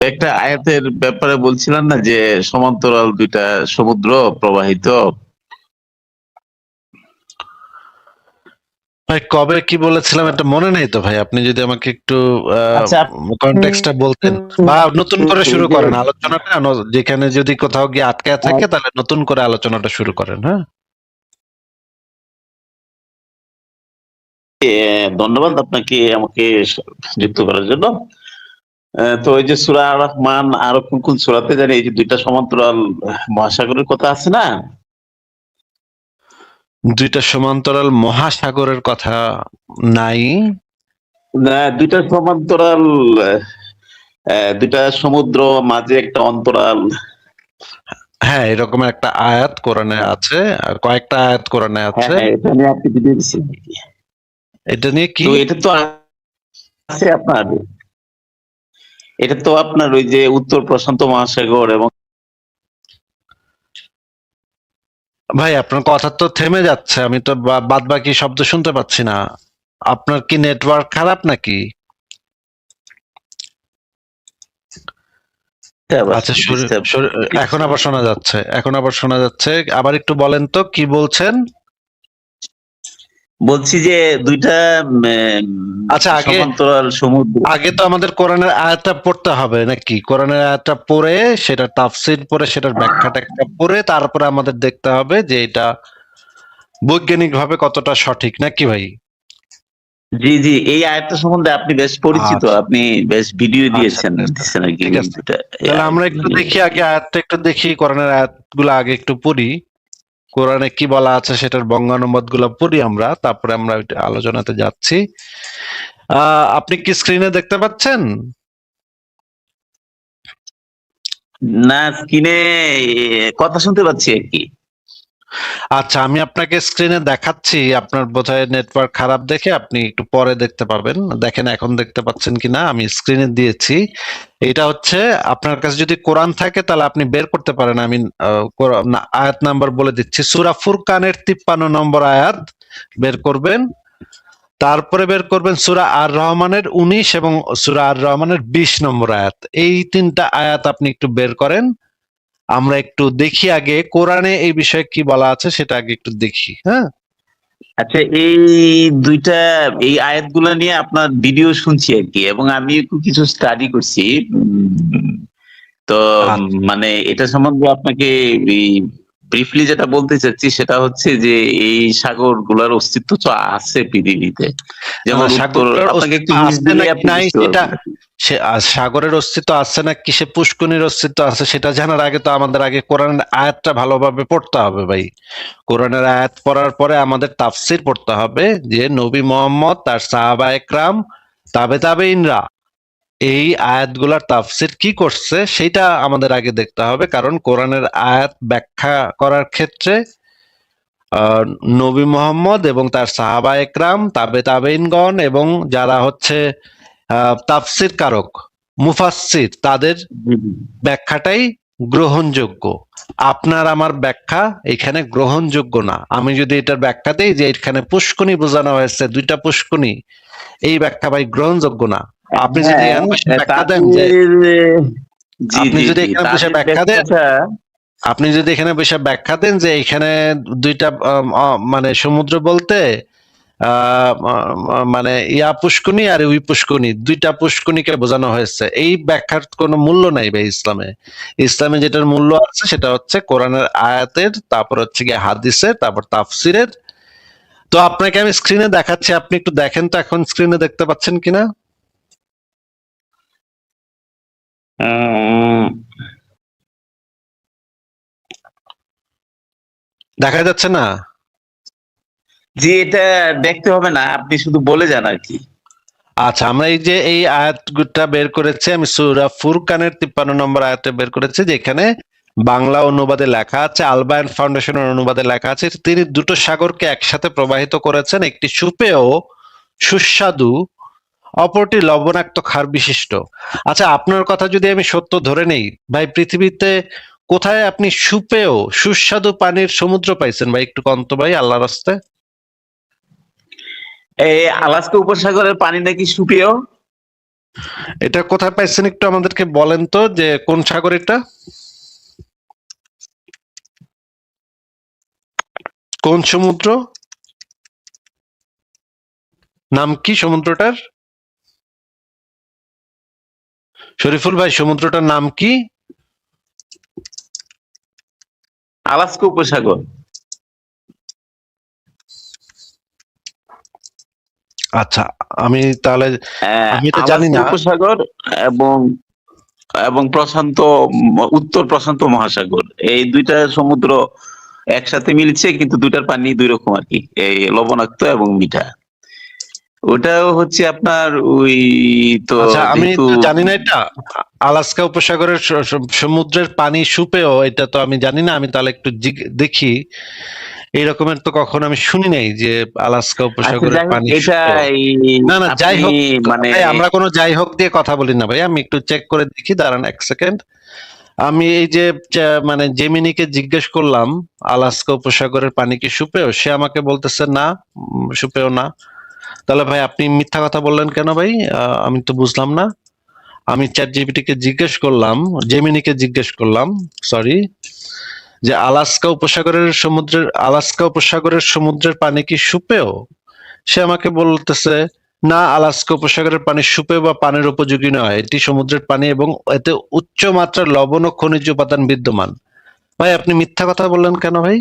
একটা আয়াতের ব্যাপারে বলছিলেন না যে সমান্তরাল দুইটা সমুদ্র প্রবাহিত। ভাই কবে কি বলেছিলাম এটা মনে নেই তো ভাই, আপনি যদি আমাকে একটু আচ্ছা, কনটেক্সটটা বলতেন বা নতুন করে শুরু করেন আলোচনাটা, যেখানে যদি কোথাও গিয়ে আটকায় থাকে তাহলে নতুন করে আলোচনাটা শুরু করেন। হ্যাঁ, ধন্যবাদ আপনাকে আমাকে যুক্ত করার জন্য। তো এই যে সূরা আর রহমান আরো কোন কোন সূরাতে জানি এই যে দুইটা সমান্তরাল মহাসাগরের কথা আছে না? দুইটা সমান্তরাল মহাসাগরের কথা নাই। না, দুইটা সমান্তরাল দুইটা সমুদ্র মাঝে একটা অন্তরাল। হ্যাঁ, এরকম একটা আয়াত কোরআনে আছে, আর কয়েকটা আয়াত কোরআনে হ্যাঁ আছে। হ্যাঁ, এটা নিয়ে আপনি ভিডিও দিচ্ছেন। এটা নিয়ে কি? তো এটা তো আছে আপনার, এটা তো আপনার ওই যে উত্তর প্রশান্ত মহাসাগর এবং ভাই আপনার কথা তো থেমে যাচ্ছে, আমি তো বাদ বাকি শব্দ শুনতে পাচ্ছি না। আপনার কি নেটওয়ার্ক খারাপ নাকি? আচ্ছা, এখন আবার শোনা যাচ্ছে, এখন আবার শোনা যাচ্ছে। আবার একটু বলেন তো কি বলছেন। বলছি যে দুইটা আচ্ছা, সমান্তরাল সমুদ্র। আগে তো আমাদের কোরআনের আয়াতটা পড়তে হবে নাকি? কোরআনের আয়াতটা পড়ে সেটা তাফসীর পড়ে সেটার ব্যাখ্যাটা পড়ে তারপরে আমাদের দেখতে হবে যে এটা বৈজ্ঞানিক ভাবে কতটা সঠিক নাকি ভাই? জি জি, এই আয়াতটা সম্বন্ধে আপনি বেশ পরিচিত, আচ্ছা, আপনি বেশ ভিডিও দিয়েছেন আচ্ছা, নাকি ঠিক আছে। তাহলে আমরা একটু দেখি, আগে আয়াতটা একটু দেখি, কোরআনের আয়াতগুলো আগে একটু পড়ি, কোরআনে কি বলা আছে সেটার বঙ্গানুবাদ গুলো পড়ি আমরা, তারপরে আমরা আলোচনাতে যাচ্ছি। আপনি কি স্ক্রিনে দেখতে পাচ্ছেন? না, স্ক্রিনে কথা শুনতে পাচ্ছি আর কি। আচ্ছা, আমি আপনাকে স্ক্রিনে দেখাচ্ছি, আপনার বোধহয় নেটওয়ার্ক খারাপ দেখে আপনি একটু পরে দেখতে পাবেন। দেখেন এখন দেখতে পাচ্ছেন কিনা, আমি স্ক্রিনে দিয়েছি। এটা হচ্ছে, আপনার কাছে যদি কোরআন থাকে তাহলে আপনি বের করতে পারেন। আমি আয়াত নাম্বার বলে দিচ্ছি। সূরা ফুরকানের 53 নম্বর আয়াত বের করবেন, তারপরে বের করবেন সূরা আর রহমানের 19 এবং সূরা আর রহমানের 20 নম্বর আয়াত। এই তিনটা আয়াত আপনি একটু বের করেন, আমরা একটু দেখি আগে কোরআনে এই বিষয়ে কি বলা আছে সেটা আগে একটু দেখি। হ্যাঁ, আচ্ছা, এই দুইটা এই আয়াতগুলো নিয়ে আপনার ভিডিও শুনছি আর কি, এবং আমি কিছু স্টাডি করছি। তো আচ্ছা, মানে এটা সম্বন্ধে আপনাকে ব্রিফলি যেটা বলতে চাচ্ছি সেটা হচ্ছে যে এই সাগর গুলার অস্তিত্ব তো আছে পৃথিবীতে, যেমন উত্তর, সাগরের আপনাকে একটু অস্তিত্ব জিনিস আছে দিলে নাকি আপনি নাই বুঝতে সেটা, পারবেন। সাগরের অস্তিত্ব আছে নাকি সে পুষ্কনির অস্তিত্ব আছে সেটা জানার আগে তো আমাদের আগে কোরআনের আয়াতটা ভালোভাবে পড়তে হবে ভাই। কোরআনের আয়াত পড়ার পরে আমাদের তাফসির পড়তে হবে, যে নবী মোহাম্মদ, তার সাহাবা একরাম, তাবেইনরা এই আয়াতগুলার তাফসির কি করছে সেটা আমাদের আগে দেখতে হবে। কারণ কোরআনের আয়াত ব্যাখ্যা করার ক্ষেত্রে নবী মোহাম্মদ এবং তার সাহাবা একরাম, তাবেইনগণ এবং যারা হচ্ছে তাফসির কারক, মুফাসসির, তাদের ব্যাখ্যাটাই গ্রহণযোগ্য। আপনার আমার ব্যাখ্যা এখানে গ্রহণযোগ্য না। আমি যদি এটার ব্যাখ্যা দেই যে এখানে পুষ্কনি বোঝানো হয়েছে, দুইটা পুষ্কনি, এই ব্যাখ্যা ভাই গ্রহণযোগ্য না। আপনি যদি ব্যাখ্যা দেন যে, আপনি যদি এখানে বসে ব্যাখ্যা দেন, আপনি যদি এখানে বসে ব্যাখ্যা দেন যে এখানে দুইটা মানে সমুদ্র বলতে মানে ইয়া পুষ্কনি আর ওই পুষ্কনি, দুইটা পুষ্কনিকে বোঝানো হয়েছে, এই ব্যাখ্যার কোনো মূল্য নাই ভাই ইসলামে। ইসলামে যেটার মূল্য আছে সেটা হচ্ছে কোরআনের আয়াতের, তারপর হচ্ছে গিয়ে হাদিসের, তারপর তাফসিরের। তো আপনাকে আমি স্ক্রিনে দেখাচ্ছি, আপনি একটু দেখেন তো এখন স্ক্রিনে দেখতে পাচ্ছেন কিনা। দেখা যাচ্ছে না? জি, এটা দেখতে হবে না, আপনি শুধু বলে যান আর কি। আচ্ছা, আমরা এই যে এই আয়াতটা বের করেছি, আমি সূরা ফুরকানের 53 নম্বর আয়াতে বের করেছি, যেখানে বাংলা অনুবাদে লেখা আছে, আলবায়ান ফাউন্ডেশনের অনুবাদে লেখা আছে, তিনি দুটো সাগরকে একসাথে প্রবাহিত করেছেন, একটি সুপেয় সুস্বাদু, অপরটি লবণাক্ত ক্ষার বিশিষ্ট। আচ্ছা, আপনার কথা যদি আমি সত্য ধরে নেই ভাই, পৃথিবীতে কোথায় আপনি সুপেয় সুস্বাদু পানির সমুদ্র পাইছেন ভাই? একটু কন্ত ভাই আল্লাহর রাস্তায়। এই আলাস্কা উপসাগরের পানি নাকি সুপেয়? এটা কোথায় পাইছেন একটু আমাদেরকে বলেন তো, যে কোন সাগর এটা, কোন সমুদ্র, নাম কি সমুদ্রটার? শরীফুল ভাই, সমুদ্রটার নাম কি? আলাস্কা উপসাগর। আচ্ছা, আমি তাহলে, আমি এটা জানি আলাস্কা না। উপসাগর এবং এবং উত্তর প্রশান্ত মহাসাগর, এই দুইটা সমুদ্র একসাথে মিলছে, কিন্তু দুইটার পানি দুই রকম আর কি, এই লবণাক্ত এবং মিঠা। ওটাও হচ্ছে আপনার ওই, তো আচ্ছা, আমি যেহেতু তো জানি না এটা। আলাস্কা উপসাগরের সমুদ্রের পানি সুপেয়, এটা তো আমি জানি না। আমি তাহলে একটু দেখি, এই রকমের তো কখনো আমি শুনি নাই যে আলাস্কা আচ্ছা উপসাগরের যাই হোক, পানি এটা সুপেয়। না না, যাই আপনি হোক, মানে ভাই আমরা কোনো যাই হোক দিয়ে কথা বলি না ভাই, আমি একটু চেক করে দেখি, দাঁড়ান এক সেকেন্ড। আমি এই যে মানে জেমিনিকে জিজ্ঞেস করলাম আলাস্কা উপসাগরের পানি কি সুপেয়, সে আমাকে বলতেছে না, সুপেয় না। তাহলে ভাই আপনি মিথ্যা কথা বললেন কেন ভাই? আমি তো বুঝলাম না। আমি চ্যাট জিপিটি কে জিজ্ঞেস করলাম, জেমিনিকে জিজ্ঞেস করলাম, সরি, যে আলাস্কা উপসাগরের সমুদ্রের পানি কি সুপেয়? সে আমাকে বলতেছে না, আলাস্কা উপসাগরের পানি সুপেয় বা পানির উপযোগী নয়, এটি সমুদ্রের পানি এবং এতে উচ্চ মাত্রার লবণ ও খনিজ উপাদান বিদ্যমান। ভাই আপনি মিথ্যা কথা বললেন কেন ভাই?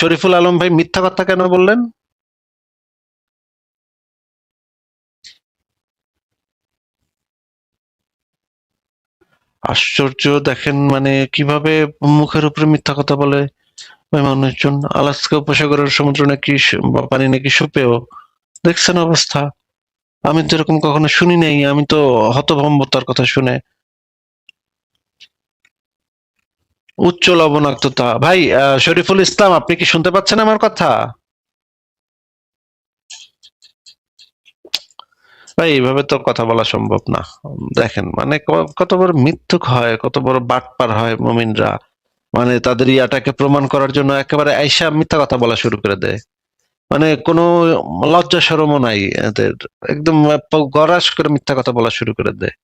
শরীফুল আলম ভাই, মিথ্যা কথা কেন বললেন? আশ্চর্য, দেখেন মানে কিভাবে মুখের উপরে মিথ্যা কথা বলে ওই মানুষজন। আলাস্কা উপসাগরের সমুদ্র নাকি বা পানি নাকি সুপেয়, দেখছেন অবস্থা। আমি তো এরকম কখনো শুনি নাই, আমি তো হতভম্ব তার কথা শুনে। উচ্চ লবণাক্ততা, ভাই শরীফুল ইসলাম, আপনি কি শুনতে পাচ্ছেন আমার কথা? ভাই এইভাবে তো কথা বলা সম্ভব না। দেখেন মানে কত বড় মিথ্যুক হয়, কত বড় বাটপার হয় মুমিনরা। মানে তাদের ইয়াটাকে প্রমাণ করার জন্য একেবারে আইসা মিথ্যা কথা বলা শুরু করে দেয়। মানে কোনো লজ্জা শরমও নাই এদের, একদম গরাস করে মিথ্যা কথা বলা শুরু করে দেয়।